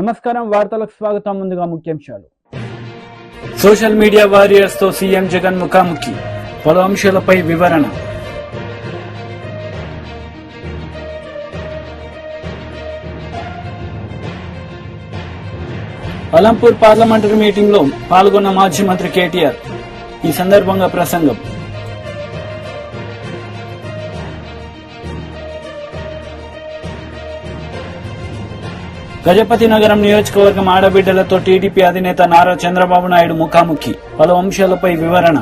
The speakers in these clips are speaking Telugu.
నమస్కారం, వార్తలకు స్వాగతం. ముందుగా ముఖ్యాంశాలు. సోషల్ మీడియా వారియర్స్ తో సీఎం జగన్ ముఖాముఖి, పలు అంశాలపై వివరణ. అలంపూర్ పార్లమెంటరీ మీటింగ్ లో పాల్గొన్న మాజీ మంత్రి కేటీఆర్. ఈ సందర్భంగా ప్రసంగం. గజపతి నగరం నియోజకవర్గం ఆడబిడ్డలతో టీడీపీ అధినేత నారా చంద్రబాబు నాయుడు ముఖాముఖి, పలు అంశాలపై వివరణ.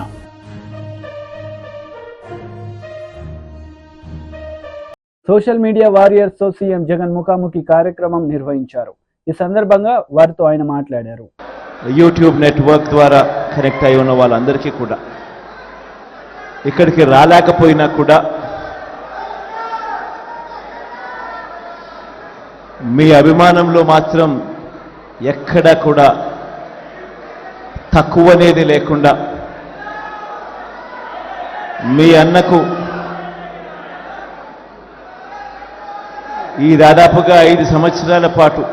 సోషల్ మీడియా వారియర్స్ తో సీఎం జగన్ ముఖాముఖి కార్యక్రమం నిర్వహించారు. ఈ సందర్భంగా వారితో ఆయన మాట్లాడారు. యూట్యూబ్ నెట్వర్క్ ద్వారా కనెక్ట్ అయి ఉన్న వాళ్ళందరికీ కూడా, ఇక్కడికి రాలేకపోయినా కూడా మీ అభిమానంలో మాత్రం ఎక్కడా కూడా తక్కువనేది లేకుండా మీ అన్నకు ఈ దాదాపుగా 5 సంవత్సరాల పాటు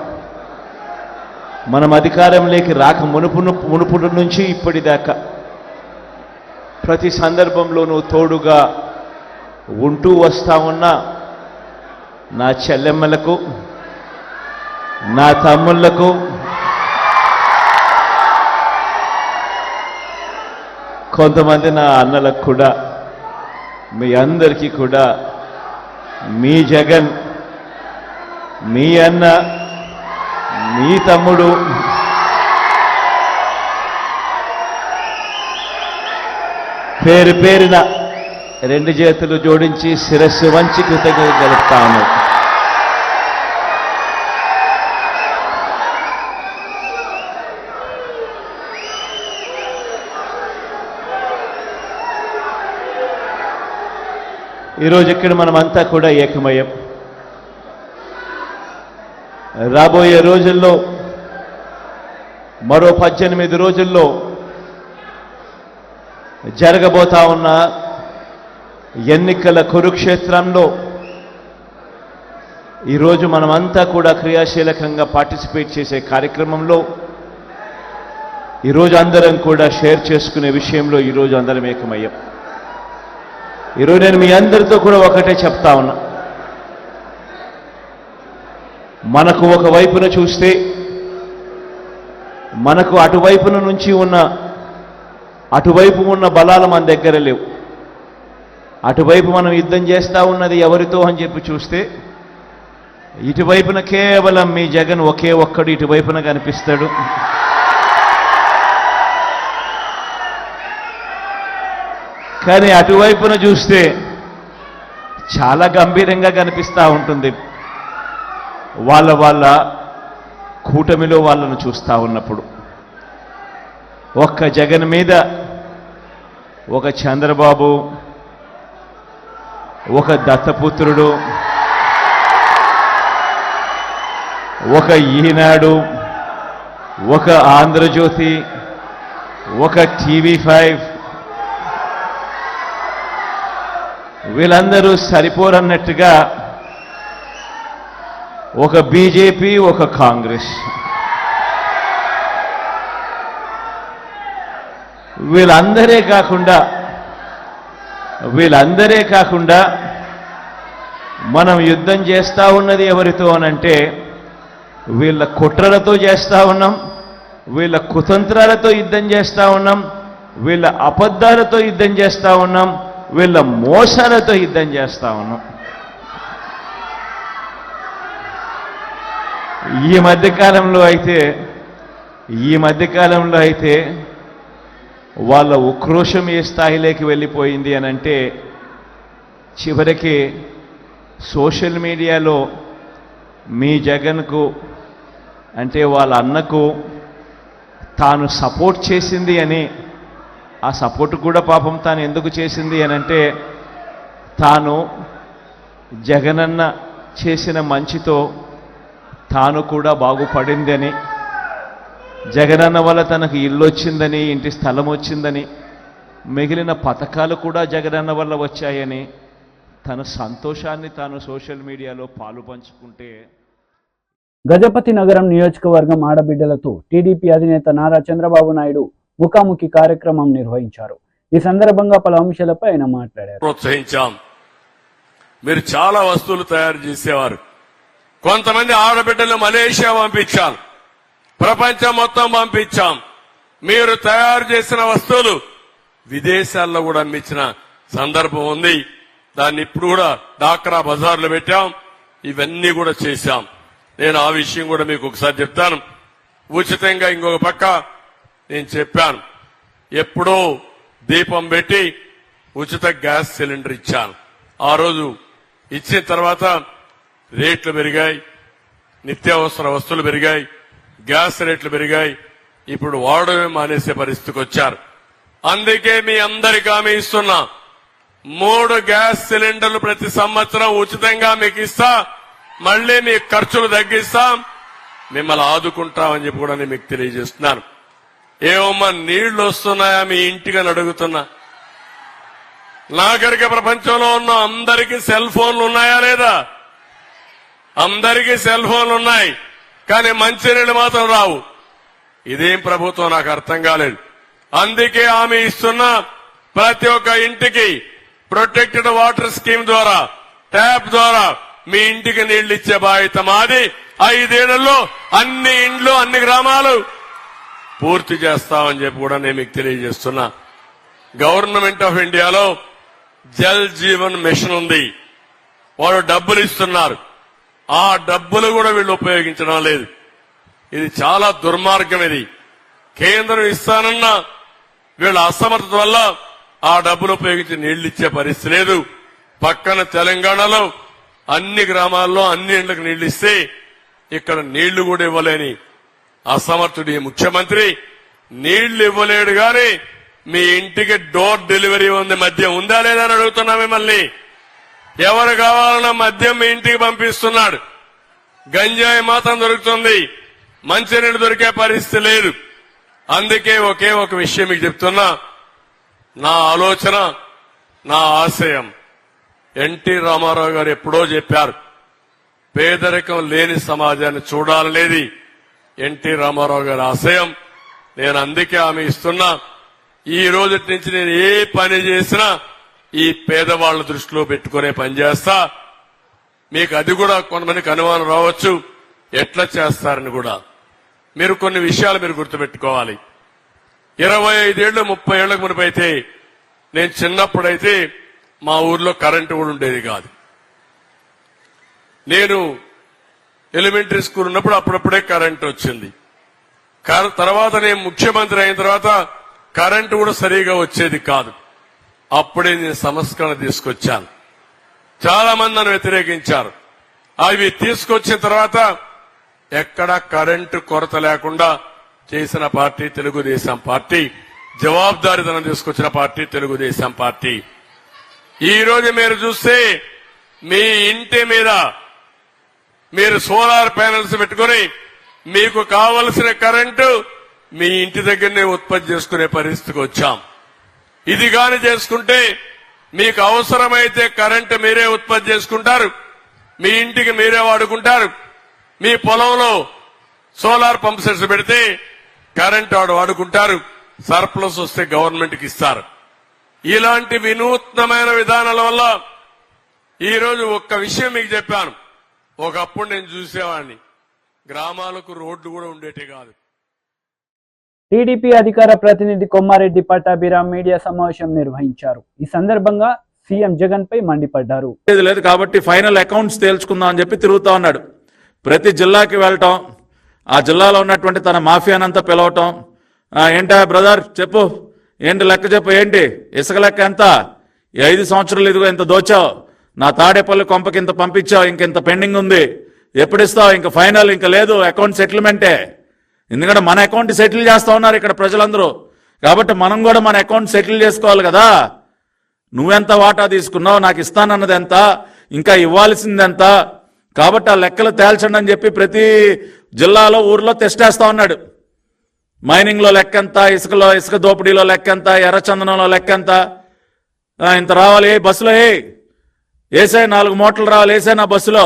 మనం అధికారంలోకి రాక మునుపుడు నుంచి ఇప్పటిదాకా ప్రతి సందర్భంలోనూ తోడుగా ఉంటూ వస్తా ఉన్న నా చెల్లెమ్మలకు, నా తమ్ముళ్లకు, కొంతమంది నా అన్నలకు కూడా, మీ అందరికీ కూడా మీ జగన్, మీ అన్న, మీ తమ్ముడు పేరు పేరున 2 చేతులు జోడించి శిరస్సు వంచి కృతజ్ఞతలు తెలుపుతాను. ఈరోజు ఇక్కడ మనమంతా కూడా ఏకమయ్యాం. రాబోయే రోజుల్లో, మరో 18 రోజుల్లో జరగబోతా ఉన్న ఎన్నికల కురుక్షేత్రంలో ఈరోజు మనమంతా కూడా క్రియాశీలకంగా పార్టిసిపేట్ చేసే కార్యక్రమంలో ఈరోజు అందరం కూడా షేర్ చేసుకునే విషయంలో ఈరోజు అందరం ఏకమయ్యాం. ఈరోజు నేను మీ అందరితో కూడా ఒకటే చెప్తా ఉన్నా. మనకు ఒకవైపున చూస్తే మనకు అటువైపు ఉన్న బలాలు మన దగ్గర లేవు. అటువైపు మనం యుద్ధం చేస్తూ ఉన్నది ఎవరితో అని చెప్పి చూస్తే ఇటువైపున కేవలం మీ జగన్ ఒకే ఒక్కడు ఇటువైపున కనిపిస్తాడు. కానీ అటువైపున చూస్తే చాలా గంభీరంగా కనిపిస్తూ ఉంటుంది. వాళ్ళ కూటమిలో వాళ్ళను చూస్తూ ఉన్నప్పుడు ఒక్క జగన్ మీద ఒక చంద్రబాబు, ఒక దత్తపుత్రుడు, ఒక ఈనాడు, ఒక ఆంధ్రజ్యోతి, ఒక టీవీ5 వీళ్ళందరూ సరిపోరన్నట్టుగా ఒక బీజేపీ, ఒక కాంగ్రెస్, వీళ్ళందరే కాకుండా మనం యుద్ధం చేస్తూ ఉన్నది ఎవరితో అనంటే వీళ్ళ కుట్రలతో చేస్తూ ఉన్నాం, వీళ్ళ కుతంత్రాలతో యుద్ధం చేస్తూ ఉన్నాం, వీళ్ళ అబద్ధాలతో యుద్ధం చేస్తూ ఉన్నాం, వీళ్ళ మోసాలతో యుద్ధం చేస్తూ ఉన్నాం. ఈ మధ్యకాలంలో అయితే వాళ్ళ ఉక్రోషం ఏ స్థాయిలోకి వెళ్ళిపోయింది అనంటే చివరికి సోషల్ మీడియాలో మీ జగన్కు అంటే వాళ్ళ అన్నకు తాను సపోర్ట్ చేసింది అని, ఆ సపోర్ట్ కూడా పాపం తాను ఎందుకు చేసింది అనంటే తాను జగనన్న చేసిన మంచితో తాను కూడా బాగుపడిందని, జగనన్న వల్ల తనకు ఇల్లు వచ్చిందని, ఇంటి స్థలం వచ్చిందని, మిగిలిన పథకాలు కూడా జగనన్న వల్ల వచ్చాయని తన సంతోషాన్ని తాను సోషల్ మీడియాలో పాలు పంచుకుంటే గజపతి నగరం నియోజకవర్గం ఆడబిడ్డలతో టీడీపీ అధినేత నారా చంద్రబాబు నాయుడు ముఖాముఖి కార్యక్రమం నిర్వహించారు. ఈ సందర్భంగా పలు అంశాలపై ఆయన మాట్లాడారు. ప్రోత్సహించాం. మీరు చాలా వస్తువులు తయారు చేసేవారు. కొంతమంది ఆడబిడ్డలు మలేషియా పంపించాం, ప్రపంచం మొత్తం పంపించాం. మీరు తయారు చేసిన వస్తువులు విదేశాల్లో కూడా అమ్మించిన సందర్భం ఉంది. దాన్ని ఇప్పుడు కూడా డాక్రా బజార్లో పెట్టాం. ఇవన్నీ కూడా చేశాం. నేను ఆ విషయం కూడా మీకు ఒకసారి చెప్తాను. ఉచితంగా ఇంకొక పక్క నేను చెప్పాను, ఎప్పుడో దీపం పెట్టి ఉచిత గ్యాస్ సిలిండర్ ఇచ్చాను. ఆ రోజు ఇచ్చిన తర్వాత రేట్లు పెరిగాయి, నిత్యావసర వస్తువులు పెరిగాయి, గ్యాస్ రేట్లు పెరిగాయి. ఇప్పుడు వాడమే మానేసే పరిస్థితికి వచ్చారు. అందుకే మీ అందరికీ హామీ ఇస్తున్నా, 3 గ్యాస్ సిలిండర్లు ప్రతి సంవత్సరం ఉచితంగా మీకు ఇస్తా. మళ్లీ మీ ఖర్చులు తగ్గిస్తాం, మిమ్మల్ని ఆదుకుంటామని చెప్పి కూడా నేను మీకు తెలియజేస్తున్నాను. ఏమమ్మా నీళ్లు వస్తున్నాయా మీ ఇంటికి అని అడుగుతున్నా. నాగరిక ప్రపంచంలో ఉన్న అందరికీ సెల్ ఫోన్లు ఉన్నాయా లేదా? అందరికీ సెల్ ఫోన్లు ఉన్నాయి, కానీ మంచినీళ్లు మాత్రం రావు. ఇదేం ప్రభుత్వం నాకు అర్థం కాలేదు. అందుకే హామీ ఇస్తున్నా, ప్రతి ఒక్క ఇంటికి ప్రొటెక్టెడ్ వాటర్ స్కీమ్ ద్వారా, ట్యాప్ ద్వారా మీ ఇంటికి నీళ్లు ఇచ్చే బాధ్యత మాది. 5 ఏళ్లలో అన్ని ఇండ్లు, అన్ని గ్రామాలు పూర్తి చేస్తామని చెప్పి కూడా నేను మీకు తెలియజేస్తున్నా. గవర్నమెంట్ ఆఫ్ ఇండియాలో జల్ జీవన్ మిషన్ ఉంది. వారు డబ్బులు ఇస్తున్నారు. ఆ డబ్బులు కూడా వీళ్ళు ఉపయోగించడం లేదు. ఇది చాలా దుర్మార్గం. ఇది కేంద్రం ఇస్తానన్న వీళ్ళ అసమర్థత వల్ల ఆ డబ్బులు ఉపయోగించి నీళ్లు ఇచ్చే పరిస్థితి లేదు. పక్కన తెలంగాణలో అన్ని గ్రామాల్లో అన్ని ఇండ్లకు నీళ్లు ఇస్తే ఇక్కడ నీళ్లు కూడా ఇవ్వలేని అసమర్థుడి ముఖ్యమంత్రి నీళ్లు ఇవ్వలేడు గాని మీ ఇంటికి డోర్ డెలివరీ ఉంది. మద్యం ఉందా లేదా అని అడుగుతున్నా మిమ్మల్ని. ఎవరు కావాలన్నా మద్యం మీ ఇంటికి పంపిస్తున్నాడు. గంజాయి మాత్రం దొరుకుతుంది, మంచినీళ్ళు దొరికే పరిస్థితి లేదు. అందుకే ఒకే ఒక విషయం మీకు చెప్తున్నా. నా ఆలోచన, నా ఆశయం ఎన్టీ రామారావు గారు ఎప్పుడో చెప్పారు, పేదరికం లేని సమాజాన్ని చూడాలనేది ఎన్టీ రామారావు గారి ఆశయం. నేను అందుకే హామీ ఇస్తున్నా, ఈ రోజు నుంచి నేను ఏ పని చేసినా ఈ పేదవాళ్ల దృష్టిలో పెట్టుకునే పని చేస్తా. మీకు అది కూడా కొంతమందికి అనుమానం రావచ్చు, ఎట్లా చేస్తారని కూడా. మీరు కొన్ని విషయాలు మీరు గుర్తుపెట్టుకోవాలి. 25 ఏళ్లు 30 ఏళ్లకు మునిపైతే, నేను చిన్నప్పుడైతే మా ఊర్లో కరెంటు కూడా ఉండేది కాదు. నేను ఎలిమెంటరీ స్కూల్ ఉన్నప్పుడు అప్పుడప్పుడే కరెంటు వచ్చింది. తర్వాత నేను ముఖ్యమంత్రి అయిన తర్వాత కరెంటు కూడా సరిగా వచ్చేది కాదు. అప్పుడే నేను సంస్కరణ తీసుకొచ్చాను. చాలా మంది నన్ను వ్యతిరేకించారు. అవి తీసుకొచ్చిన తర్వాత ఎక్కడా కరెంటు కొరత లేకుండా చేసిన పార్టీ తెలుగుదేశం పార్టీ. జవాబుదారీతనం తీసుకొచ్చిన పార్టీ తెలుగుదేశం పార్టీ. ఈ రోజు మీరు చూస్తే మీ ఇంటి మీద మీరు సోలార్ ప్యానెల్స్ పెట్టుకుని మీకు కావలసిన కరెంటు మీ ఇంటి దగ్గరనే ఉత్పత్తి చేసుకునే పరిస్థితికి వచ్చాం. ఇది గాని చేసుకుంటే మీకు అవసరమైతే కరెంటు మీరే ఉత్పత్తి చేసుకుంటారు, మీ ఇంటికి మీరే వాడుకుంటారు. మీ పొలంలో సోలార్ పంప్ సెట్స్ పెడితే కరెంటు వాడుకుంటారు. సర్ప్లస్ వస్తే గవర్నమెంట్ కి ఇస్తారు. ఇలాంటి వినూత్నమైన విధానాల వల్ల ఈ రోజు ఒక్క విషయం మీకు చెప్పాను. ఒకప్పుడు నేను చూసేవాడిని, గ్రామాలకు రోడ్లు కూడా ఉండేటి కాదు. టీడీపీ అధికార ప్రతినిధి కొమ్మారెడ్డి పట్టాభిరామ్ మీడియా సమావేశం నిర్వహించారు. ఈ సందర్భంగా సీఎం జగన్ పై మండిపడ్డారు. లేదు కాబట్టి ఫైనల్ అకౌంట్స్ తేల్చుకుందాం అని చెప్పి తిరుగుతా ఉన్నాడు. ప్రతి జిల్లాకి వెళ్ళటం, ఆ జిల్లాలో ఉన్నటువంటి తన మాఫియానంతా పిలవటం. ఏంటా బ్రదర్ చెప్పు, ఏంటి లెక్క చెప్పు, ఏంటి ఇసుక లెక్క ఎంత, 5 సంవత్సరాలు ఇదిగో ఇంత దోచావు, నా తాడేపల్లి కొంపకి ఇంత పంపించావు, ఇంకెంత పెండింగ్ ఉంది, ఎప్పుడు ఇస్తావు, ఇంక ఫైనల్ ఇంక లేదు, అకౌంట్ సెటిల్మెంటే. ఎందుకంటే మన అకౌంట్ సెటిల్ చేస్తా ఉన్నారు ఇక్కడ ప్రజలందరూ. కాబట్టి మనం కూడా మన అకౌంట్ సెటిల్ చేసుకోవాలి కదా. నువ్వెంత వాటా తీసుకున్నావు, నాకు ఇస్తానన్నది ఎంత, ఇంకా ఇవ్వాల్సింది ఎంత, కాబట్టి ఆ లెక్కలు తేల్చండి అని చెప్పి ప్రతి జిల్లాలో ఊర్లో తెస్టేస్తా ఉన్నాడు. మైనింగ్ లో లెక్కెంత, ఇసుక దోపిడీలో లెక్కెంత, ఎర్రచందనంలో లెక్కెంత, ఇంత రావాలి బస్సులో, వేసే 4 మూటలు రావాలి, వేసే నా బస్సులో.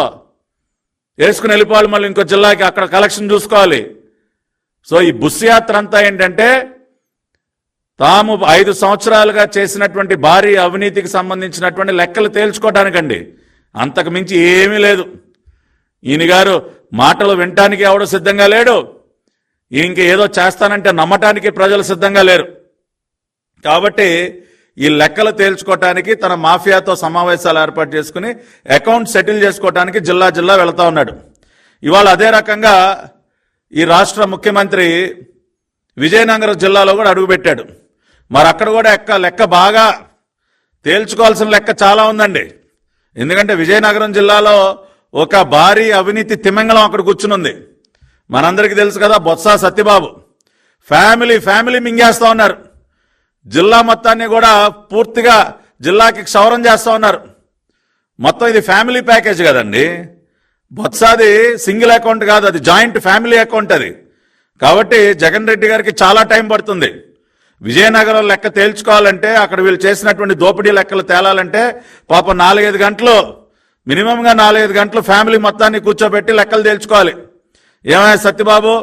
వేసుకుని వెళ్ళిపోవాలి, మళ్ళీ ఇంకో జిల్లాకి అక్కడ కలెక్షన్ చూసుకోవాలి. సో ఈ బుస్ యాత్ర అంతా ఏంటంటే తాము 5 సంవత్సరాలుగా చేసినటువంటి భారీ అవినీతికి సంబంధించినటువంటి లెక్కలు తేల్చుకోవడానికండి. అంతకు మించి ఏమీ లేదు. ఈయన గారు మాటలు వినటానికి ఎవడో సిద్ధంగా లేడు, ఇంక ఏదో చేస్తానంటే నమ్మటానికి ప్రజలు సిద్ధంగా లేరు. కాబట్టి ఈ లెక్కలు తేల్చుకోవటానికి తన మాఫియాతో సమావేశాలు ఏర్పాటు చేసుకుని అకౌంట్ సెటిల్ చేసుకోవటానికి జిల్లా జిల్లా వెళతా ఉన్నాడు. ఇవాళ అదే రకంగా ఈ రాష్ట్ర ముఖ్యమంత్రి విజయనగరం జిల్లాలో కూడా అడుగుపెట్టాడు. మరి అక్కడ కూడా లెక్క బాగా తేల్చుకోవాల్సిన లెక్క చాలా ఉందండి. ఎందుకంటే విజయనగరం జిల్లాలో ఒక భారీ అవినీతి తిమింగళం అక్కడ కూర్చునుంది. మనందరికీ తెలుసు కదా, బొత్స సత్యబాబు ఫ్యామిలీ మింగేస్తా ఉన్నారు. జిల్లా మొత్తాన్ని కూడా పూర్తిగా జిల్లాకి క్షౌరం చేస్తా ఉన్నారు. మొత్తం ఇది ఫ్యామిలీ ప్యాకేజ్ కదండి. బొత్సాది సింగిల్ అకౌంట్ కాదు, అది జాయింట్ ఫ్యామిలీ అకౌంట్ అది. కాబట్టి జగన్ రెడ్డి గారికి చాలా టైం పడుతుంది. విజయనగరం లెక్క తేల్చుకోవాలంటే, అక్కడ వీళ్ళు చేసినటువంటి దోపిడీ లెక్కలు తేలాలంటే పాపం 4-5 గంటలు, మినిమంగా 4-5 గంటలు ఫ్యామిలీ మొత్తాన్ని కూర్చోబెట్టి లెక్కలు తేల్చుకోవాలి. ఏమైనా సత్యబాబు,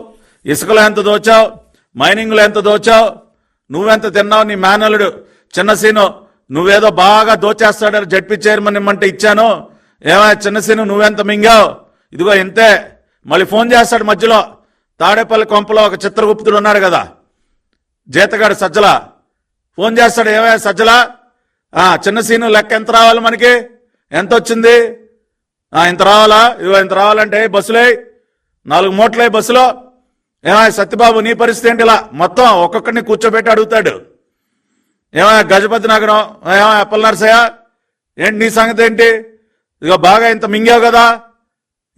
ఇసుకలో ఎంత దోచావు, మైనింగ్లో ఎంత దోచావు, నువ్వెంత తిన్నావు, నీ మేనల్లుడు చిన్నసీను నువ్వేదో బాగా దోచేస్తాడని జడ్పీ చైర్మన్ ఇమ్మంటే ఇచ్చాను, ఏమైనా చిన్నసీను నువ్వెంత మింగావు, ఇదిగో ఇంతే. మళ్ళీ ఫోన్ చేస్తాడు మధ్యలో. తాడేపల్లి కొంపలో ఒక చిత్రగుప్తుడు ఉన్నాడు కదా, జీతగాడు సజ్జల, ఫోన్ చేస్తాడు, ఏమైనా సజ్జల చిన్నసీను లెక్క ఎంత రావాలి, మనకి ఎంత వచ్చింది, ఇంత రావాలా, ఇదిగో ఇంత రావాలంటే బస్సులే 4 మూటలే బస్సులో. ఏమైనా సత్యబాబు నీ పరిస్థితి ఏంటి, ఇలా మొత్తం ఒక్కొక్కడిని కూర్చోబెట్టి అడుగుతాడు. ఏమైనా గజపతి నగరం, ఏమైనా అప్పల నరసయ్య ఏంటి నీ సంగతి ఏంటి, ఇదిగో బాగా ఇంత మింగావు కదా,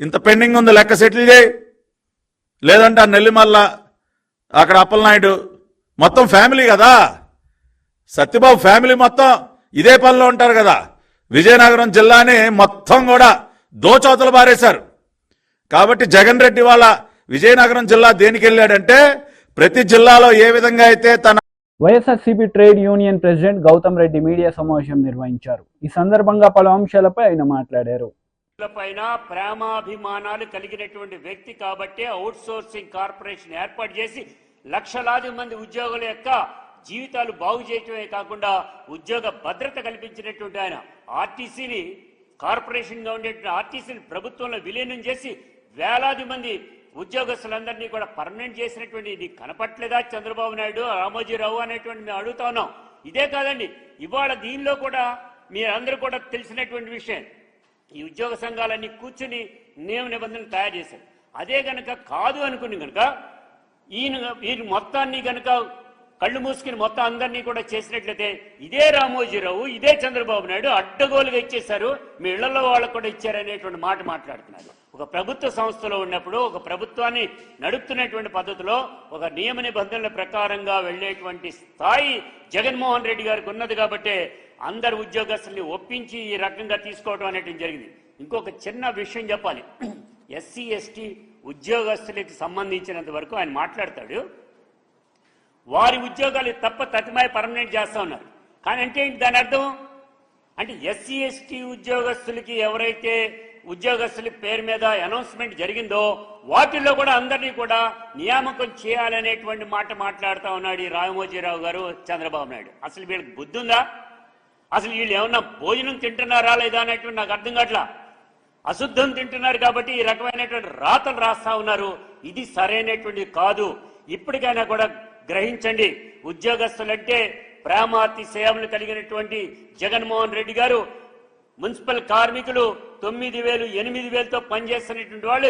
ఇంత పెండింగ్ ఉంది లెక్క సెటిల్ చేయి. లేదంటే ఆ నెల్లిమల్ల అక్కడ అప్పలనాయుడు, మొత్తం ఫ్యామిలీ కదా, సత్యబాబు ఫ్యామిలీ మొత్తం ఇదే పనిలో ఉంటారు కదా. విజయనగరం జిల్లాని మొత్తం కూడా దోచవతలు బారేశారు. కాబట్టి జగన్ రెడ్డి వాళ్ళ విజయనగరం జిల్లా దేనికి వెళ్ళాడంటే, ప్రతి జిల్లాలో ఏ విధంగా అయితే తన YSRCP trade union president Gautam Reddy media సమావేశం నిర్వహించారు. ఈ సందర్భంగా పలు అంశాలపై ఆయన మాట్లాడారు. పైన ప్రేమాభిమానాలు కలిగినటువంటి వ్యక్తి కాబట్టి అవుట్ సోర్సింగ్ కార్పొరేషన్ ఏర్పాటు చేసి లక్షలాది మంది ఉద్యోగుల యొక్క జీవితాలు బాగు చేయటమే కాకుండా ఉద్యోగ భద్రత కల్పించినటువంటి ఆయన ఆర్టీసీని, కార్పొరేషన్ గా ఉండేటువంటి ఆర్టీసీని ప్రభుత్వంలో విలీనం చేసి వేలాది మంది ఉద్యోగస్తులందరినీ కూడా పర్మనెంట్ చేసినటువంటి ఇది కనపట్లేదా చంద్రబాబు నాయుడు, రామోజీరావు అనేటువంటి మేము అడుగుతా ఉన్నాం. ఇదే కాదండి, ఇవాళ దీనిలో కూడా మీరందరూ కూడా తెలిసినటువంటి విషయం, ఈ ఉద్యోగ సంఘాలన్నీ కూర్చుని నియమ నిబంధనలు తయారు చేశారు. అదే గనక కాదు అనుకుని గనక ఈయన మొత్తాన్ని గనక కళ్ళు మూసుకుని మొత్తం అందరినీ కూడా చేసినట్లయితే ఇదే రామోజీరావు, ఇదే చంద్రబాబు నాయుడు అడ్డగోలుగా ఇచ్చేశారు, మీ ఇళ్లలో వాళ్ళకు కూడా ఇచ్చారనేటువంటి మాట మాట్లాడుతున్నారు. ఒక ప్రభుత్వ సంస్థలో ఉన్నప్పుడు, ఒక ప్రభుత్వాన్ని నడుపుతున్నటువంటి పద్ధతిలో ఒక నియమ నిబంధనల ప్రకారంగా వెళ్లేటువంటి స్థాయి జగన్మోహన్ రెడ్డి గారికి ఉన్నది కాబట్టి అందరు ఉద్యోగస్తుల్ని ఒప్పించి ఈ రకంగా తీసుకోవడం అనేటువంటి జరిగింది. ఇంకొక చిన్న విషయం చెప్పాలి, ఎస్సీ ఎస్టీ ఉద్యోగస్తులకు సంబంధించినంత వరకు ఆయన మాట్లాడతాడు, వారి ఉద్యోగాలు తతిమాయి పర్మనెంట్ చేస్తా ఉన్నారు. కానీ అంటే ఏంటి దాని అర్థం? అంటే ఎస్సీ ఎస్టీ ఉద్యోగస్తులకి ఎవరైతే ఉద్యోగస్తుల పేరు మీద అనౌన్స్మెంట్ జరిగిందో వాటిల్లో కూడా అందరినీ కూడా నియామకం చేయాలనేటువంటి మాట మాట్లాడుతూ ఉన్నాడు ఈ రామోజీరావు గారు, చంద్రబాబు నాయుడు. అసలు వీళ్ళకి బుద్ధి ఉందా? అసలు వీళ్ళు ఏమన్నా భోజనం తింటున్నారా లేదా అనేటువంటి నాకు అర్థం కావట్లా. అశుద్ధం తింటున్నారు కాబట్టి ఈ రకమైనటువంటి రాతలు రాస్తా ఉన్నారు. ఇది సరైనటువంటి కాదు. ఇప్పటికైనా కూడా గ్రహించండి, ఉద్యోగస్తులంటే ప్రేమాతి సేవలు కలిగినటువంటి జగన్మోహన్ రెడ్డి గారు మున్సిపల్ కార్మికులు 9,000, 8,000తో పనిచేస్తున్నటువంటి వాళ్ళు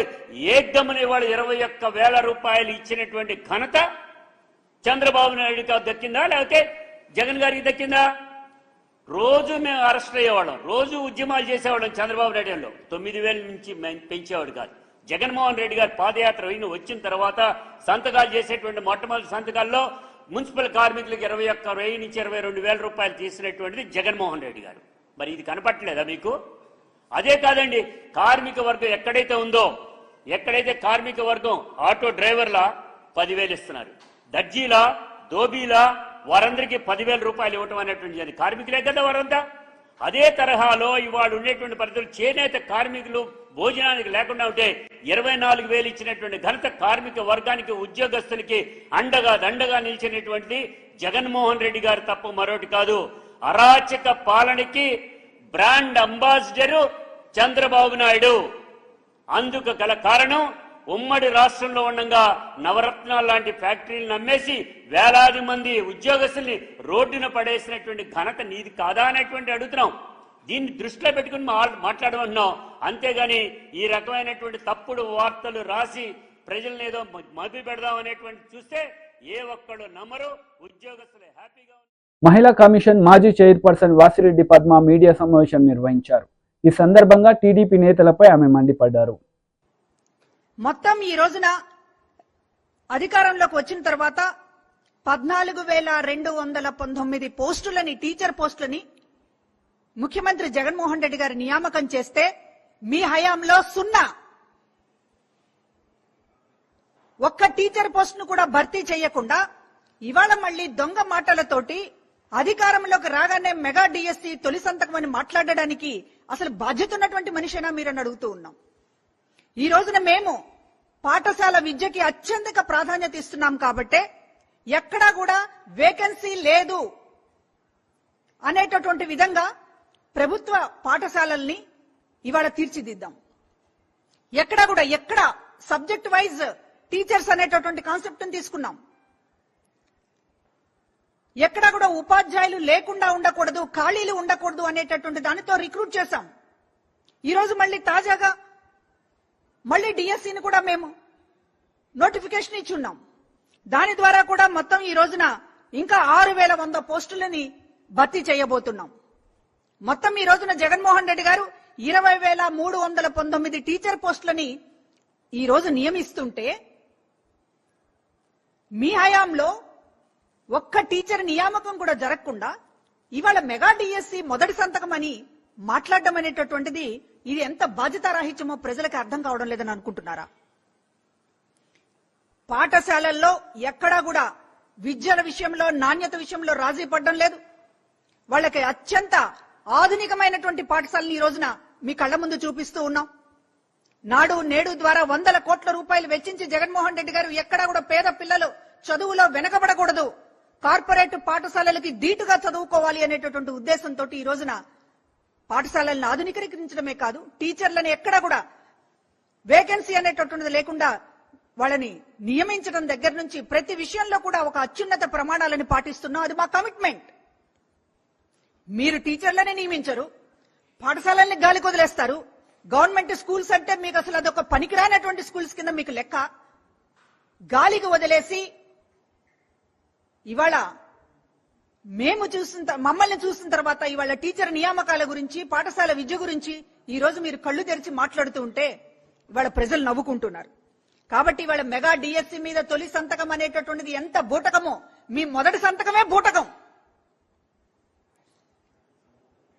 ఏకదమనే వాళ్ళు 21,000 రూపాయలు ఇచ్చినటువంటి ఘనత చంద్రబాబు నాయుడుకి దక్కిందా లేకపోతే జగన్ గారికి దక్కిందా? రోజు మేము అరెస్ట్ అయ్యేవాళ్ళం, రోజు ఉద్యమాలు చేసేవాళ్ళం. చంద్రబాబు నాయుడు 9,000 నుంచి పెంచేవాడు కాదు. జగన్మోహన్ రెడ్డి గారు పాదయాత్ర వచ్చిన తర్వాత సంతకాలు చేసేటువంటి మొట్టమొదటి సంతకాల్లో మున్సిపల్ కార్మికులకు 21,000 నుంచి 22,000 రూపాయలు తీసినటువంటిది జగన్మోహన్ రెడ్డి గారు. మరి ఇది కనపట్లేదా మీకు? అదే కాదండి, కార్మిక వర్గం ఎక్కడైతే ఉందో, ఎక్కడైతే కార్మిక వర్గం ఆటో డ్రైవర్ల 10,000 ఇస్తున్నారు, దర్జీలా, దోబీలా వారందరికీ 10,000 రూపాయలు ఇవ్వటం అనేటువంటి కార్మికులే కదా వారంతా. అదే తరహాలో ఇవాళ ఉండేటువంటి పరిస్థితులు చేనేత కార్మికులు భోజనానికి లేకుండా ఉంటే 24,000 ఇచ్చినటువంటి ఘనత కార్మిక వర్గానికి ఉద్యోగస్తులకి అండగా దండగా నిలిచినటువంటి జగన్మోహన్ రెడ్డి గారు తప్ప మరొకటి కాదు. అరాచక పాలనకి బ్రాండ్ అంబాసిడరు చంద్రబాబు నాయుడు. అందుకు గల కారణం ఉమ్మడి రాష్ట్రంలో ఉండగా నవరత్నాలు లాంటి ఫ్యాక్టరీలు నమ్మేసి వేలాది మంది ఉద్యోగస్తుల్ని రోడ్డున పడేసినటువంటి ఘనత నీది కాదా అనేటువంటి అడుగుతున్నాం. దీన్ని దృష్టిలో పెట్టుకుని మాట్లాడమంటున్నాం. అంతేగాని ఈ రకమైనటువంటి తప్పుడు వార్తలు రాసి ప్రజల్ని ఏదో మభ్య పెడదాం అనేటువంటి చూస్తే ఏ ఒక్కడు నమ్మరు. ఉద్యోగస్తులు హ్యాపీగా. మహిళా కమిషన్ మాజీ చైర్పర్సన్ వాసిరెడ్డి పద్మ మీడియా సమావేశం నిర్వహించారు. ఈ సందర్భంగా టీడీపీ నేతలపై ఆమె మండిపడ్డారు. మొత్తం ఈ రోజున అధికారంలోకి వచ్చిన తర్వాత 14,219 పోస్టులని, టీచర్ పోస్టులని ముఖ్యమంత్రి జగన్మోహన్ రెడ్డి గారు నియామకం చేస్తే మీ హయాంలో 0. ఒక్క టీచర్ పోస్టును కూడా భర్తీ చేయకుండా ఇవాళ మళ్లీ దొంగ మాటలతోటి అధికారంలోకి రాగానే మెగా డిఎస్సి తొలి సంతకం అని మాట్లాడడానికి అసలు బాధ్యత ఉన్నటువంటి మనిషేనా మీరని అడుగుతూ ఉన్నాం. ఈ రోజున మేము పాఠశాల విద్యకి అత్యధిక ప్రాధాన్యత ఇస్తున్నాం కాబట్టే ఎక్కడా కూడా వేకెన్సీ లేదు అనేటటువంటి విధంగా ప్రభుత్వ పాఠశాలల్ని ఇవాళ తీర్చిదిద్దాం. ఎక్కడ సబ్జెక్ట్ వైజ్ టీచర్స్ అనేటటువంటి కాన్సెప్ట్ ని తీసుకున్నాం. ఎక్కడా కూడా ఉపాధ్యాయులు లేకుండా ఉండకూడదు, ఖాళీలు ఉండకూడదు అనేటటువంటి దానితో రిక్రూట్ చేశాం. ఈ రోజు మళ్ళీ తాజాగా మళ్ళీ డిఎస్సిని కూడా మేము నోటిఫికేషన్ ఇచ్చున్నాం. దాని ద్వారా కూడా మొత్తం ఈ రోజున ఇంకా 6,100 పోస్టులని భర్తీ చేయబోతున్నాం. మొత్తం ఈ రోజున జగన్మోహన్ రెడ్డి గారు 20,319 టీచర్ పోస్టులని ఈ రోజు నియమిస్తుంటే మీ హయాంలో ఒక్క టీచర్ నియామకం కూడా జరగకుండా ఇవాళ మెగా డిఎస్సి మొదటి సంతకం అని మాట్లాడడం అనేటటువంటిది ఇది ఎంత బాధ్యతారాహిత్యమో ప్రజలకు అర్థం కావడం లేదని అనుకుంటున్నారా? పాఠశాలల్లో ఎక్కడా కూడా విద్యల విషయంలో, నాణ్యత విషయంలో రాజీ పడడం లేదు. వాళ్ళకి అత్యంత ఆధునికమైనటువంటి పాఠశాలను ఈ రోజున మీ కళ్ల ముందు చూపిస్తూ ఉన్నాం. నాడు నేడు ద్వారా 100 కోట్ల రూపాయలు వెచ్చించి జగన్మోహన్ రెడ్డి గారు ఎక్కడా కూడా పేద పిల్లలు చదువులో వెనకబడకూడదు, కార్పొరేట్ పాఠశాలలకి ధీటుగా చదువుకోవాలి అనేటటువంటి ఉద్దేశంతో ఈ రోజున పాఠశాలలను ఆధునీకరించడమే కాదు, టీచర్లను ఎక్కడా కూడా వేకెన్సీ అనేటటువంటిది లేకుండా వాళ్ళని నియమించడం దగ్గర నుంచి ప్రతి విషయంలో కూడా ఒక అత్యున్నత ప్రమాణాలను పాటిస్తున్నాం. అది మా కమిట్మెంట్. మీరు టీచర్లని నియమించరు, పాఠశాలల్ని గాలికి వదిలేస్తారు. గవర్నమెంట్ స్కూల్స్ అంటే మీకు అసలు అదొక పనికిరానటువంటి స్కూల్స్ కింద మీకు లెక్క. గాలికి వదిలేసి ఇవాళ మమ్మల్ని చూసిన తర్వాత ఇవాళ టీచర్ నియామకాల గురించి, పాఠశాల విద్య గురించి ఈ రోజు మీరు కళ్ళు తెరిచి మాట్లాడుతూ ఉంటే ఇవాళ ప్రజలు నవ్వుకుంటున్నారు. కాబట్టి ఇవాళ మెగా డిఎస్సి మీద తొలి సంతకం అనేటటువంటిది ఎంత బూటకమో మీ మొదటి సంతకమే బూటకం.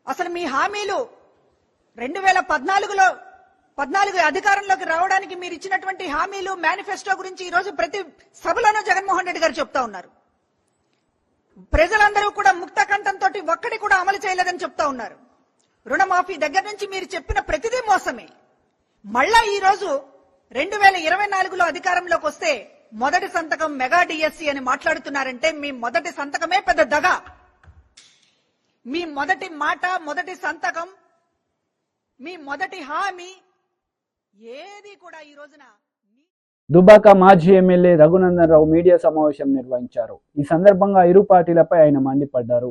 అసలు మీ హామీలు 2014 అధికారంలోకి రావడానికి మీరు ఇచ్చినటువంటి హామీలు, మేనిఫెస్టో గురించి ఈ రోజు ప్రతి సభలోనూ జగన్మోహన్ రెడ్డి గారు చెప్తా ఉన్నారు. ప్రజలందరూ కూడా ముక్త కంఠంతో ఒక్కటి కూడా అమలు చేయలేదని చెప్తా ఉన్నారు. రుణమాఫీ దగ్గర నుంచి మీరు చెప్పిన ప్రతిదీ మోసమే. మళ్ళా ఈ రోజు 2024లో అధికారంలోకి వస్తే మొదటి సంతకం మెగా డిఎస్సి అని మాట్లాడుతున్నారంటే మీ మొదటి సంతకమే పెద్ద దగ. మీ మొదటి మాట, మొదటి సంతకం, మీ మొదటి హామీ ఏది కూడా ఈ రోజున. దుబ్బాక మాజీ ఎమ్మెల్యే రఘునందన్ రావు మీడియా సమావేశం నిర్వహించారు. ఈ సందర్భంగా ఇరు పార్టీలపై ఆయన మండిపడ్డారు.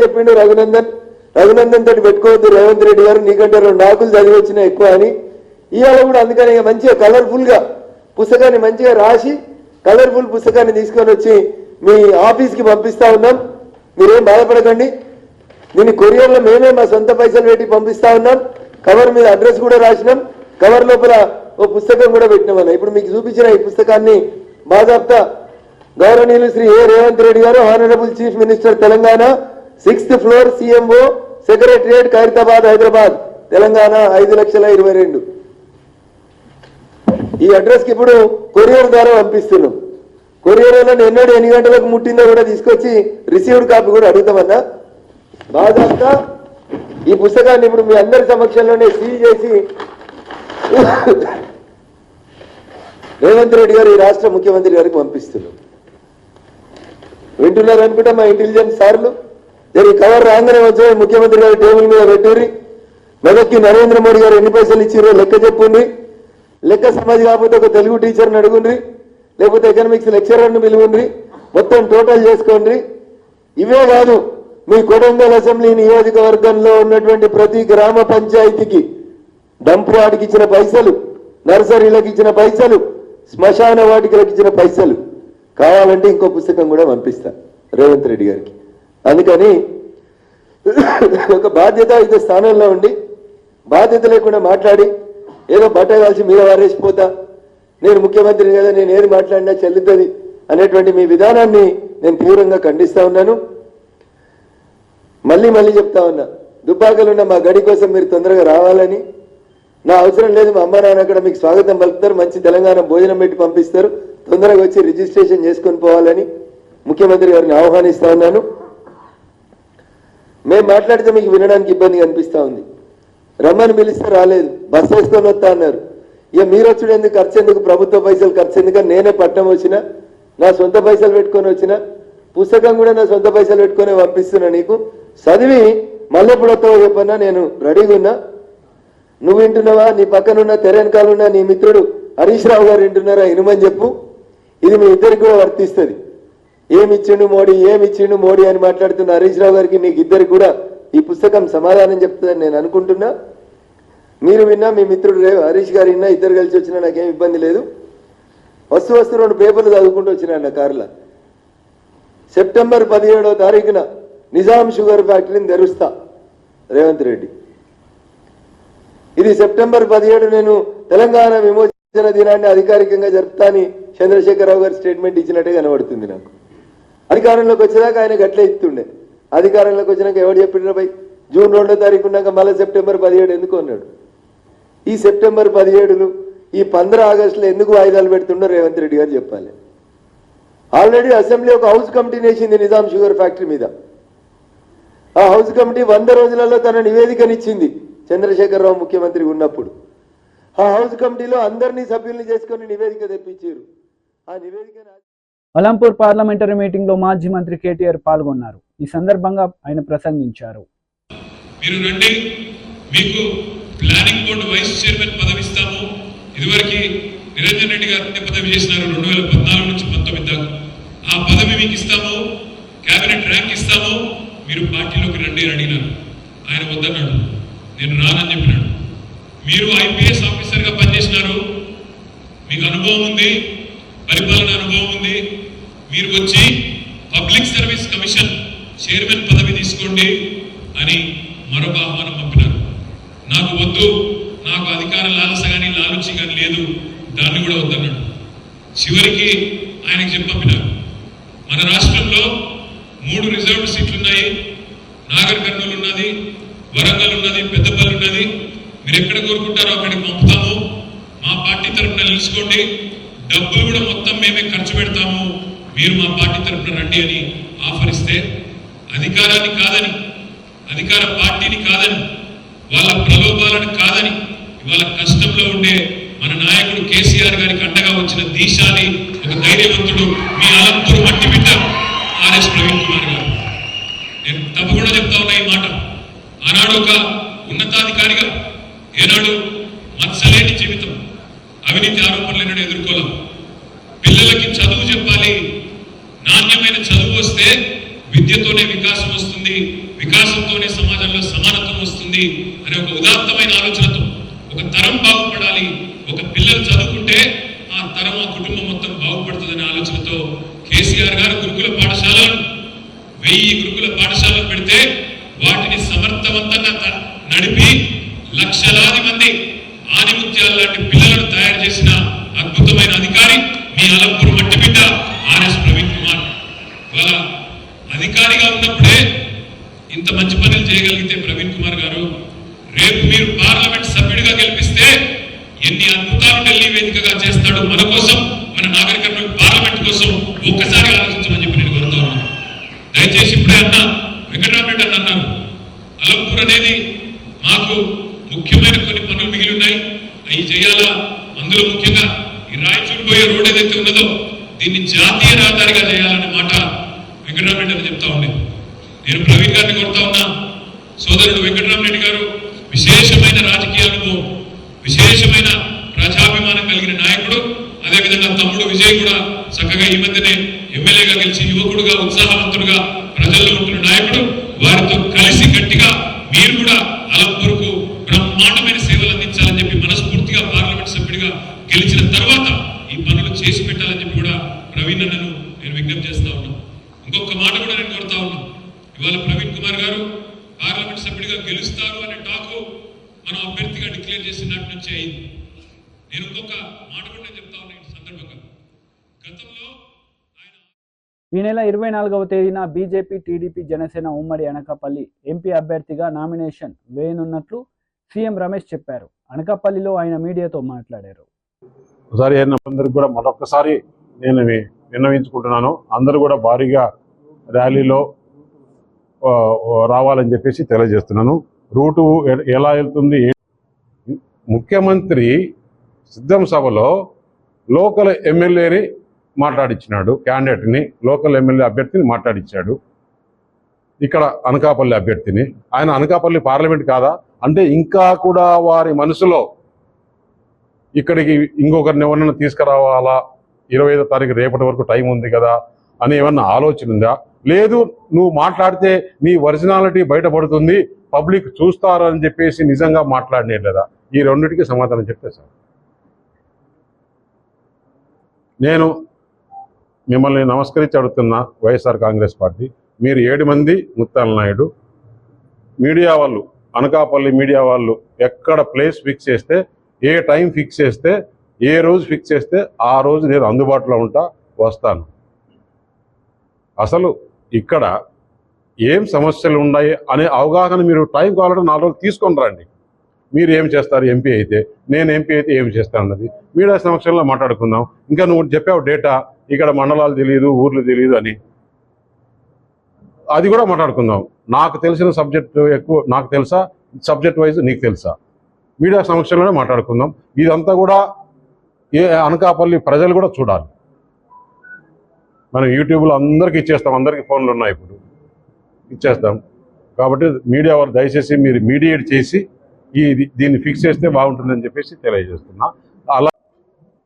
చెప్పిండు రఘునందన్ తోటి పెట్టుకోవద్దు రేవంత్ రెడ్డి గారు, నీకంటే 2 ఆకులు చదివి వచ్చినా ఎక్కువ అని. ఇవాళ కూడా అందుకని మంచిగా కలర్ఫుల్ గా పుస్తకాన్ని మంచిగా రాసి కలర్ఫుల్ పుస్తకాన్ని తీసుకొని వచ్చి మీ ఆఫీస్కి పంపిస్తా ఉన్నాం. మీరేం బాధపడకండి. దీన్ని కొరియర్లో మేమే మా సొంత పైసలు పెట్టి పంపిస్తా ఉన్నాం. కవర్ మీద అడ్రస్ కూడా రాసినాం. కవర్ లోపల ఓ పుస్తకం కూడా పెట్టినామన్న. ఇప్పుడు మీకు చూపించిన ఈ పుస్తకాన్ని బాజాప్తా గౌరవనీయులు శ్రీ ఏ రేవంత్ రెడ్డి గారు, honourable chief minister Telangana, 6th floor CMO secretariat Khairatabad Hyderabad Telangana 5,22,000. ఈ అడ్రస్ కి ఇప్పుడు కొరియర్ ద్వారా పంపిస్తున్నాం. కొరియర్ వల్ల ఎన్నడూ ఎన్ని గంటలకు ముట్టిందో కూడా తీసుకొచ్చి రిసీవ్డ్ కాపీ కూడా అడుగుతామన్నా. బాజాప్తా ఈ పుస్తకాన్ని ఇప్పుడు మీ అందరి సమక్షంలోనే సీల్ చేసి రేవంత్ రెడ్డి గారు ఈ రాష్ట్ర ముఖ్యమంత్రి గారికి పంపిస్తున్నారు. వింటున్నారు అనుకుంటా మా ఇంటెలిజెన్స్ సార్లు. ఈ కవర్ రాగానే వచ్చే ముఖ్యమంత్రి గారి టేబుల్ మీద పెట్టుర్రి. మెదక్కి నరేంద్ర మోడీ గారు ఎన్ని పైసలు ఇచ్చిరో లెక్క చెప్పుండ్రి. లెక్క సమాజ్ కాకపోతే ఒక తెలుగు టీచర్ని అడుగుండ్రి, లేకపోతే ఎకనామిక్స్ లెక్చరర్ని పిలువుండ్రి, మొత్తం టోటల్ చేసుకోండి. ఇవే కాదు, మీ కొడంగల్ అసెంబ్లీ నియోజకవర్గంలో ఉన్నటువంటి ప్రతి గ్రామ పంచాయతీకి డంప్ యార్డ్కి ఇచ్చిన పైసలు, నర్సరీలకు ఇచ్చిన పైసలు, శ్మశాన వాటికలకు ఇచ్చిన పైసలు కావాలంటే ఇంకో పుస్తకం కూడా పంపిస్తా రేవంత్ రెడ్డి గారికి. అందుకని ఒక బాధ్యతాయుత స్థానంలో ఉండి బాధ్యత లేకుండా మాట్లాడి ఏదో బట్ట కాల్చి మీద వారేసిపోతా, నేను ముఖ్యమంత్రిని కదా, నేను ఏది మాట్లాడినా చెల్లుతుంది అనేటువంటి మీ విధానాన్ని నేను తీవ్రంగా ఖండిస్తా ఉన్నాను. మళ్ళీ చెప్తా ఉన్నా, దుబ్బాకలున్న మా గడి కోసం మీరు తొందరగా రావాలని. నా అవసరం లేదు, మా అమ్మ నాన్న అక్కడ మీకు స్వాగతం పలుకుతారు, మంచి తెలంగాణ భోజనం పెట్టి పంపిస్తారు, తొందరగా వచ్చి రిజిస్ట్రేషన్ చేసుకొని పోవాలని ముఖ్యమంత్రి గారిని ఆహ్వానిస్తా ఉన్నాను. మేము మాట్లాడితే మీకు వినడానికి ఇబ్బంది కనిపిస్తా ఉంది. రమ్మని పిలిస్తే రాలేదు, బస్సు వేసుకొని వస్తా అన్నారు. ఇక మీరు వచ్చుడు ఎందుకు, ఖర్చు ఎందుకు, ప్రభుత్వ పైసలు ఖర్చు ఎందుకని నేనే పట్టణం వచ్చిన, నా సొంత పైసలు పెట్టుకొని వచ్చిన, పుస్తకం కూడా నా సొంత పైసలు పెట్టుకొని పంపిస్తున్నా. నీకు చదివి మళ్ళీ ఎప్పుడు వస్తావో చెప్పన్నా, నేను రెడీగా ఉన్నా. నువ్వు వింటున్నావా, నీ పక్కనున్న తెరెనకాలున్న నీ మిత్రుడు హరీష్ రావు గారు వింటున్నారా, ఇనుమని చెప్పు. ఇది మీ ఇద్దరికి కూడా వర్తిస్తుంది. ఏమిచ్చిండు మోడీ అని మాట్లాడుతున్న హరీష్ రావు గారికి నీకు ఇద్దరికి కూడా ఈ పుస్తకం సమాధానం చెప్తుందని నేను అనుకుంటున్నా. మీరు విన్నా, మీ మిత్రుడు హరీష్ గారు విన్నా, ఇద్దరు కలిసి వచ్చినా నాకేం ఇబ్బంది లేదు. వస్తు 2 పేపర్లు చదువుకుంటూ వచ్చినా నా కారులో. సెప్టెంబర్ 17వ తారీఖున నిజాం షుగర్ ఫ్యాక్టరీని తెరుస్తా రేవంత్ రెడ్డి. ఇది సెప్టెంబర్ 17 నేను తెలంగాణ విమోచన దినాన్ని అధికారికంగా జరుపుతాని చంద్రశేఖరరావు గారు స్టేట్మెంట్ ఇచ్చినట్టే కనబడుతుంది నాకు. అధికారంలోకి వచ్చేదాకా ఆయన గట్లే ఇస్తుండే, అధికారంలోకి వచ్చినాక ఎవరు చెప్పిండ్రు భయ్, జూన్ 2వ తారీఖు ఉన్నాక మళ్ళీ సెప్టెంబర్ 17 ఎందుకు అన్నాడు. ఈ సెప్టెంబర్ 17లు ఈ 15 ఆగస్టులో ఎందుకు వాయిదాలు పెడుతుండో రేవంత్ రెడ్డి గారు చెప్పాలి. ఆల్రెడీ అసెంబ్లీ ఒక హౌస్ కమిటీ వేసింది నిజాం షుగర్ ఫ్యాక్టరీ మీద. ఆ హౌస్ కమిటీ 100 రోజులలో తన నివేదికనిచ్చింది చంద్రశేఖరరావు ముఖ్యమంత్రి ఉన్నప్పుడు. ఆ హౌస్ కమిటీలో అందరినీ సభ్యుల్ని చేసుకొని నివేదిక తెప్పించారు. ఆ నివేదిక అలంపూర్ పార్లమెంటరీ మీటింగ్ లో మాజీ మంత్రి కేటీఆర్ పాల్గొన్నారు. ఈ సందర్భంగా ఆయన ప్రసంగించారు. మీరు రండి, మీకు ప్లానింగ్ బోర్డు వైస్ చైర్మన్ పదవి ఇస్తాము. ఇదివరకు నిరంజన్ రెడ్డి గారు పదవి చేసినారు 2014 నుంచి 19 దాకా. ఆ పదవి మీకు ఇస్తాము, కేబినెట్ ర్యాంక్ ఇస్తాము, మీరు పార్టీలోకి రండి అని అడిగినారు. ఆయన వద్దన్నాడు, నేను రానని చెప్పినాడు. మీరు ఐపీఎస్ ఆఫీసర్గా పనిచేసినారు, మీకు అనుభవం ఉంది, పరిపాలన అనుభవం ఉంది, మీరు వచ్చి పబ్లిక్ సర్వీస్ కమిషన్ చైర్మన్ పదవి తీసుకోండి అని మరొక ఆహ్వానం పంపినారు. నాకు వద్దు, నాకు అధికార లాలస కానీ లాలుచి కానీ లేదు, దాన్ని కూడా వద్దన్నాడు. చివరికి ఆయనకి చెప్పి పంపినారు, మన రాష్ట్రంలో 3 రిజర్వ్డ్ సీట్లు ఉన్నాయి, నాగర్ కర్నూలు ఉన్నది, వరంగల్ ఉన్నది, పెద్దపల్లి ఉన్నది, మీరు ఎక్కడ కోరుకుంటారో అక్కడికి పంపుతాము, మా పార్టీ తరఫున నిలుచుకోండి, డబ్బులు కూడా మొత్తం మేమే ఖర్చు పెడతాము, మీరు మా పార్టీ తరఫున రండి అని ఆఫర్ ఇస్తే అధికారాన్ని కాదని, అధికార పార్టీని కాదని, వాళ్ళ ప్రలోభాలను కాదని, ఇవాళ కష్టంలో ఉండే మన నాయకుడు కేసీఆర్ గారికి అండగా వచ్చిన దీశాలి ఒక ధైర్యవంతుడు మీ అలంపూర్ మట్టి బిడ్డ ఆర్ఎస్ ప్రవీణ్ కుమార్ గారు. నేను తప్పకుండా చెప్తా ఉన్నా ఈ మాట. ఆనాడు ఒక ఉన్నతాధికారిగా, ఏనాడు మత్సలేని జీవితం, అవినీతి ఆరోపణలను ఎదుర్కోలేం. పిల్లలకి చదువు చెప్పాలి, నాణ్యమైన చదువు వస్తే విద్యతోనే వికాసం వస్తుంది, వికాసంతోనే సమాజంలో సమానత్వం వస్తుంది అనే ఒక ఉదాత్తమైన ఆలోచనతో ఒక తరం బాగుపడాలి, ఒక పిల్లలు చదువుకుంటే ఆ తరం, ఆ కుటుంబం మొత్తం బాగుపడుతుందనే ఆలోచనతో కేసీఆర్ గారు గురుకుల పాఠశాలను 1000 గురుకుల పాఠశాలను పెడితే వాటిని సమర్థవంతంగా నడిపి లక్షలాది మంది ఆనిముత్యాల లాంటి పిల్లలను తయారు చేసిన అద్భుతమైన అధికారి మీ అలంపూర్ మట్టి బిడ్డ ఆర్ఎస్ ప్రవీణ్ కుమార్. వాళ్ళ అధికారిగా ఉన్నప్పుడే ఇంత మంచి పనులు చేయగలిగితే ప్రవీణ్ కుమార్ గారు, రేపు మీరు పార్లమెంట్ సభ్యుడిగా గెలిపిస్తే ఎన్ని అద్భుతాలు ఢిల్లీ వేదికగా చేస్తాడు మన కోసం, మన నాగర్ కర్నూలు పార్లమెంట్ కోసం ఒక్కసారి ఆలోచించమని చెప్పి నేను కోరుతా ఉన్నాను. దయచేసి ఇప్పుడే అన్న వెంకటరామరెడ్డి అన్నారు, అలంపూర్ అనేది జాతీయ రహదారిగా చేయాలనే మాట వెంకటరామరెడ్డి అని చెప్తా ఉండేది. నేను ప్రవీణ్ గారిని కోరుతా ఉన్నా, సోదరుడు వెంకటరామరెడ్డి గారు విశేషమైన రాజకీయ అనుభవం, విశేషమైన ప్రజాభిమానం కలిగిన నాయకుడు. అదేవిధంగా తమ్ముడు విజయ్ కూడా చక్కగా ఈ మధ్యనే ఎమ్మెల్యేగా గెలిచి యువకుడుగా ఉత్సాహవంతుడుగా ప్రజల్లో ఉంటున్న నాయకుడు. వారితో కలిసి గట్టిగా మీరు కూడా అలంపూర్కు బ్రహ్మాండమైన సేవలు అందించాలని చెప్పి మనస్ఫూర్తిగా పార్లమెంట్ సభ్యుడిగా గెలిచిన తర్వాత ఈ పనులు చేసి పెట్టాలని చెప్పి కూడా ప్రవీణ్ అన్నను నేను విజ్ఞప్తి చేస్తా ఉన్నాను. ఇంకొక మాట కూడా నేను కోరుతా ఉన్నాను. ఇవాళ ప్రవీణ్ కుమార్ గారు పార్లమెంట్ సభ్యుడిగా గెలుస్తారు అనే టాకు మనం అభ్యర్థిగా డిక్లేర్ చేసిన నాటి నుంచి అయింది. నేను ఇంకొక మాట కూడా చెప్తా ఉన్నాను ఈ సందర్భంగా. గతంలో ఈ నెల 24వ తేదీన బీజేపీ, టీడీపీ, జనసేన ఉమ్మడి అనకాపల్లి ఎంపీ అభ్యర్థిగా నామినేషన్ వేయనున్నట్లు సీఎం రమేష్ చెప్పారు. అనకాపల్లిలో ఆయన మీడియాతో మాట్లాడారు. ఒకసారి అందరికి కూడా మరొకసారి నేను విన్నవించుకుంటున్నాను. అందరూ కూడా భారీగా ర్యాలీలో రావాలని చెప్పేసి తెలియజేస్తున్నాను. రూటు ఎలా వెళ్తుంది? ముఖ్యమంత్రి సిద్ధం సభలో లోకల్ ఎమ్మెల్యేని మాట్లాడించినాడు, క్యాండిడేట్ని, లోకల్ ఎమ్మెల్యే అభ్యర్థిని మాట్లాడించాడు. ఇక్కడ అనకాపల్లి అభ్యర్థిని. ఆయన అనకాపల్లి పార్లమెంట్ కాదా అంటే ఇంకా కూడా వారి మనసులో ఇక్కడికి ఇంకొకరిని ఎవరన్నా తీసుకురావాలా, 25వ తారీఖు రేపటి వరకు టైం ఉంది కదా అని ఏమన్నా ఆలోచన ఉందా? లేదు, నువ్వు మాట్లాడితే నీ ఒరిజినాలిటీ బయటపడుతుంది, పబ్లిక్ చూస్తారని చెప్పేసి నిజంగా మాట్లాడినే లేదా? ఈ రెండింటికి సమాధానం చెప్తే సార్. నేను మిమ్మల్ని నమస్కరించి అడుగుతున్నా, వైఎస్ఆర్ కాంగ్రెస్ పార్టీ, మీరు 7 మంది ముత్తాల నాయుడు మీడియా వాళ్ళు, అనకాపల్లి మీడియా వాళ్ళు ఎక్కడ ప్లేస్ ఫిక్స్ చేస్తే, ఏ టైం ఫిక్స్ చేస్తే, ఏ రోజు ఫిక్స్ చేస్తే ఆ రోజు నేను అందుబాటులో ఉంటా, వస్తాను. అసలు ఇక్కడ ఏం సమస్యలు ఉన్నాయి అనే అవగాహన మీరు టైం కావాలంటే 4 రోజులు తీసుకొని రండి. మీరు ఏం చేస్తారు ఎంపీ అయితే, నేను ఎంపీ అయితే ఏం చేస్తాను అన్నది మీడియా సమక్షంలో మాట్లాడుకుందాం. ఇంకా నువ్వు చెప్పావు డేటా, ఇక్కడ మండలాలు తెలియదు, ఊర్లు తెలియదు అని, అది కూడా మాట్లాడుకుందాం. నాకు తెలిసిన సబ్జెక్టు ఎక్కువ నాకు తెలుసా, సబ్జెక్ట్ వైజ్ నీకు తెలుసా, మీడియా సమక్షంలోనే మాట్లాడుకుందాం. ఇదంతా కూడా అనకాపల్లి ప్రజలు కూడా చూడాలి. మనం యూట్యూబ్లో అందరికీ ఇచ్చేస్తాం, అందరికీ ఫోన్లు ఉన్నాయి, ఇప్పుడు ఇచ్చేస్తాం. కాబట్టి మీడియా వారు దయచేసి మీరు మీడియేట్ చేసి దీన్ని ఫిక్స్ చేస్తే బాగుంటుందని చెప్పేసి తెలియజేస్తున్నా. అలా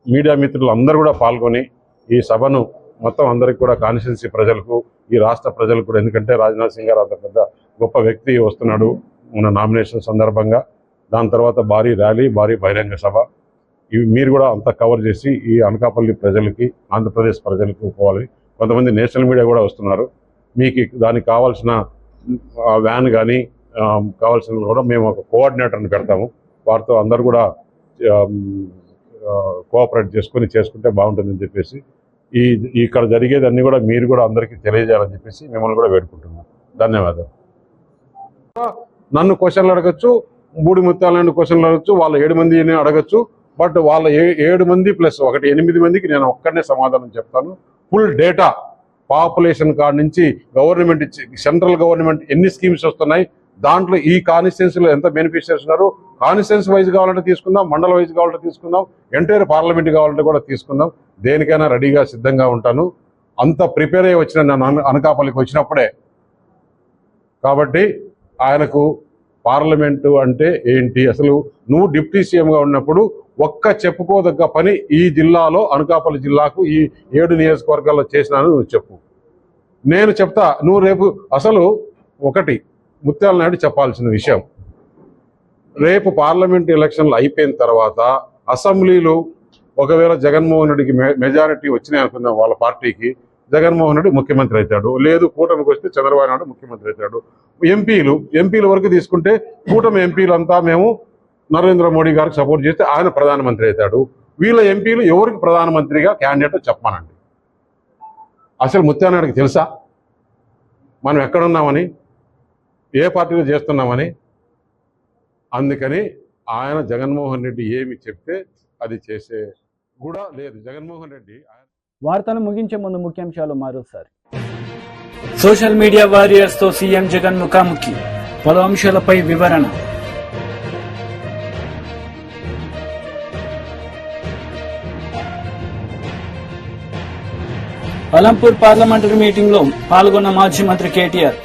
మీడియా మిత్రులు అందరూ కూడా పాల్గొని ఈ సభను మొత్తం అందరికి కూడా కాన్స్టిట్యున్సీ ప్రజలకు, ఈ రాష్ట్ర ప్రజలకు కూడా, ఎందుకంటే రాజ్నాథ్ సింగ్ గారు అంత పెద్ద గొప్ప వ్యక్తి వస్తున్నాడు మన నామినేషన్ సందర్భంగా. దాని తర్వాత భారీ ర్యాలీ, భారీ బహిరంగ సభ, ఇవి మీరు కూడా అంతా కవర్ చేసి ఈ అనకాపల్లి ప్రజలకి, ఆంధ్రప్రదేశ్ ప్రజలకు పోవాలి. కొంతమంది నేషనల్ మీడియా కూడా వస్తున్నారు. మీకు దానికి కావాల్సిన వ్యాన్ కానీ కావాల్సిన కూడా మేము ఒక కోఆర్డినేటర్ని పెడతాము. వారితో అందరు కూడా కోఆపరేట్ చేసుకుంటే బాగుంటుందని చెప్పేసి ఇక్కడ జరిగేదన్నీ కూడా మీరు కూడా అందరికీ తెలియజేయాలని చెప్పేసి మిమ్మల్ని కూడా వేడుకుంటున్నాను. ధన్యవాదాలు. నన్ను క్వశ్చన్లు అడగచ్చు, బూడి ముత్యాలను క్వశ్చన్లు అడగచ్చు, వాళ్ళ 7 మందిని అడగచ్చు. బట్ వాళ్ళ 7 మంది ప్లస్ 8 మందికి నేను ఒక్కడనే సమాధానం చెప్తాను. ఫుల్ డేటా, పాపులేషన్ కార్డ్ నుంచి గవర్నమెంట్, సెంట్రల్ గవర్నమెంట్ ఎన్ని స్కీమ్స్ వస్తున్నాయి, దాంట్లో ఈ కాన్స్టిట్యున్సీలో ఎంత బెనిఫిషియర్స్ ఉన్నారు, కాన్స్టిట్యున్సీ వైజ్ కావాలంటే తీసుకుందాం, మండల వైజ్ కావాలంటే తీసుకుందాం, ఎంటైర్ పార్లమెంట్ కావాలంటే కూడా తీసుకుందాం. దేనికైనా రెడీగా సిద్ధంగా ఉంటాను. అంత ప్రిపేర్ అయ్యి వచ్చిన నేను అనకాపల్లికి వచ్చినప్పుడే. కాబట్టి ఆయనకు పార్లమెంటు అంటే ఏంటి, అసలు నువ్వు డిప్యూటీ సీఎంగా ఉన్నప్పుడు ఒక్క చెప్పుకోదగ్గ పని ఈ జిల్లాలో, అనకాపల్లి జిల్లాకు ఈ 7 నియోజకవర్గాల్లో చేసినాను నువ్వు చెప్పు. నేను చెప్తా. నువ్వు రేపు అసలు ఒకటి ముత్యాల నాయుడు చెప్పాల్సిన విషయం, రేపు పార్లమెంట్ ఎలక్షన్లు అయిపోయిన తర్వాత అసెంబ్లీలో ఒకవేళ జగన్మోహన్ రెడ్డికి మెజారిటీ వచ్చినాయి అనుకుందాం, వాళ్ళ పార్టీకి, జగన్మోహన్ రెడ్డి ముఖ్యమంత్రి అవుతాడు. లేదు కూటమికి వస్తే చంద్రబాబు నాయుడు ముఖ్యమంత్రి అవుతాడు. ఎంపీల వరకు తీసుకుంటే కూటమి ఎంపీలంతా మేము నరేంద్ర మోడీ గారికి సపోర్ట్ చేస్తే ఆయన ప్రధానమంత్రి అవుతాడు. వీళ్ళ ఎంపీలు ఎవరికి ప్రధానమంత్రిగా క్యాండిడేట్ చెప్పమానండి. అసలు ముత్యానాయుడికి తెలుసా మనం ఎక్కడున్నామని, ఏ పార్టీలో చేస్తున్నామని? అందుకని ఆయన జగన్మోహన్ రెడ్డి ఏమి చెప్తే అది చేసే కూడా లేదు. జగన్మోహన్ రెడ్డి వార్తలు ముగించే ముందు ముఖ్యాంశాలు మరోసారి. సోషల్ మీడియా వారియర్స్ తో సీఎం జగన్ ముఖాముఖి, పలు అంశాలపై వివరణ. అలంపూర్ పార్లమెంటరీ మీటింగ్ లో పాల్గొన్న మాజీ మంత్రి కేటీఆర్.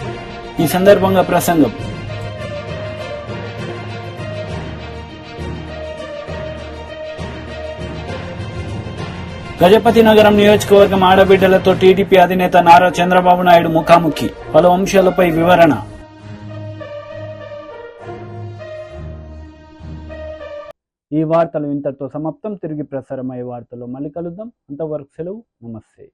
ఈ సందర్భంగా ప్రసంగం. గజపతి నగరం నియోజకవర్గం ఆడబిడ్డలతో టీడీపీ అధినేత నారా చంద్రబాబు నాయుడు ముఖాముఖి. పలు అంశాలపై వివరణ. ఈ వార్తలు ఇంతటితో సమాప్తం. తిరిగి ప్రసారమయ్యే వార్తల్లో మళ్ళీ కలుద్దాం. అంతవరకు సెలవు. నమస్తే.